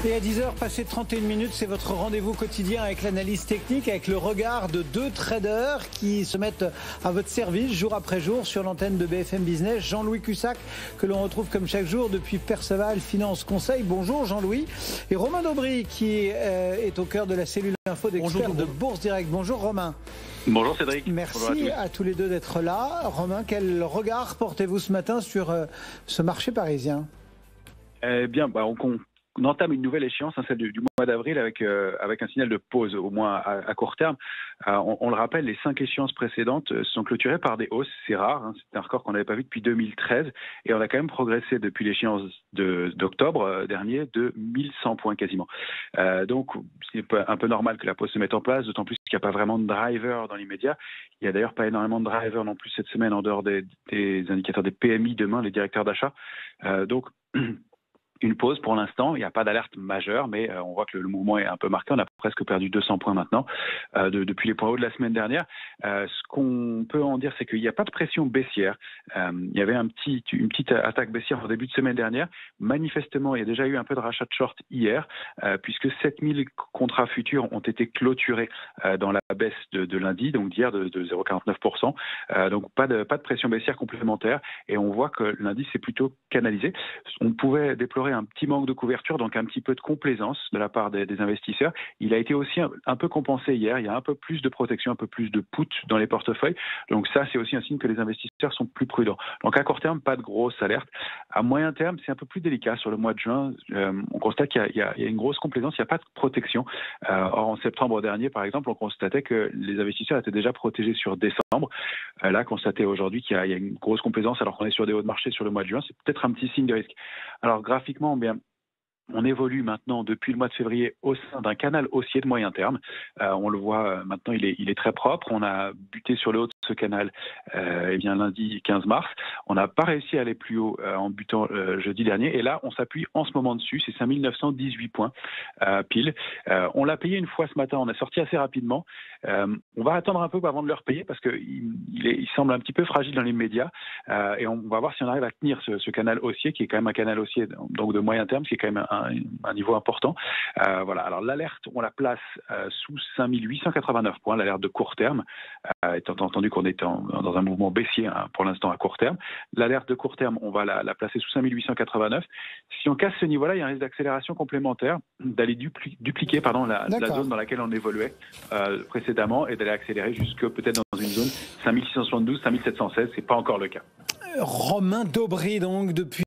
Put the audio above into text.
Et à 10h, passé 31 minutes, c'est votre rendez-vous quotidien avec l'analyse technique, avec le regard de deux traders qui se mettent à votre service jour après jour sur l'antenne de BFM Business. Jean-Louis Cussac, que l'on retrouve comme chaque jour depuis Perceval Finance Conseil. Bonjour Jean-Louis. Et Romain Daubry qui est au cœur de la cellule info d'experts de Bourse Direct. Bonjour Romain. Bonjour Cédric. Merci Bonjour à tous les deux d'être là. Romain, quel regard portez-vous ce matin sur ce marché parisien ? Eh bien, on entame une nouvelle échéance, celle du mois d'avril, avec un signal de pause, au moins à court terme. On le rappelle, les 5 échéances précédentes se sont clôturées par des hausses. C'est rare, c'est un record qu'on n'avait pas vu depuis 2013. Et on a quand même progressé depuis l'échéance d'octobre dernier de 1100 points quasiment. Donc, c'est un peu normal que la pause se mette en place, d'autant plus qu'il n'y a pas vraiment de driver dans l'immédiat. Il n'y a d'ailleurs pas énormément de driver non plus cette semaine en dehors des indicateurs des PMI demain, les directeurs d'achat. Donc, une pause pour l'instant, il n'y a pas d'alerte majeure, mais on voit que le mouvement est un peu marqué. On a presque perdu 200 points maintenant depuis les points hauts de la semaine dernière. Ce qu'on peut en dire, c'est qu'il n'y a pas de pression baissière. Il y avait une petite attaque baissière en début de semaine dernière. Manifestement, il y a déjà eu un peu de rachat de short hier, puisque 7000 contrats futurs ont été clôturés dans la baisse de lundi, donc d'hier de 0,49%. Donc pas de pression baissière complémentaire. Et on voit que lundi, c'est plutôt canalisé. On pouvait déplorer un petit manque de couverture, donc un petit peu de complaisance de la part des investisseurs. Il a été aussi un peu compensé hier. Il y a un peu plus de protection, un peu plus de put dans les portefeuilles. Donc ça, c'est aussi un signe que les investisseurs sont plus prudents. Donc à court terme, pas de grosse alerte. À moyen terme, c'est un peu plus délicat. Sur le mois de juin, on constate qu'il y a une grosse complaisance. Il n'y a pas de protection. Or, en septembre dernier, par exemple, on constatait que les investisseurs étaient déjà protégés sur décembre. Là, constater aujourd'hui qu'il y a une grosse complaisance alors qu'on est sur des hauts de marché sur le mois de juin, c'est peut-être un petit signe de risque. Alors graphiquement, bien, on évolue maintenant depuis le mois de février au sein d'un canal haussier de moyen terme. On le voit maintenant, il est très propre. On a buté sur le haut de ce canal lundi 15 mars. On n'a pas réussi à aller plus haut en butant jeudi dernier. Et là, on s'appuie en ce moment dessus. C'est 5918 points pile. On l'a payé une fois ce matin. On est sorti assez rapidement. On va attendre un peu avant de le repayer parce qu'il semble un petit peu fragile dans l'immédiat. Et on va voir si on arrive à tenir ce canal haussier qui est quand même un canal haussier donc de moyen terme, qui est quand même un niveau important. Voilà. Alors l'alerte, on la place sous 5889 points, l'alerte de court terme, étant entendu qu'on est dans un mouvement baissier pour l'instant à court terme. L'alerte de court terme, on va la placer sous 5889. Si on casse ce niveau-là, il y a un risque d'accélération complémentaire, d'aller dupliquer la zone dans laquelle on évoluait précédemment et d'aller accélérer jusque peut-être dans une zone 5672, 5716. C'est pas encore le cas. Romain Daubry, donc, depuis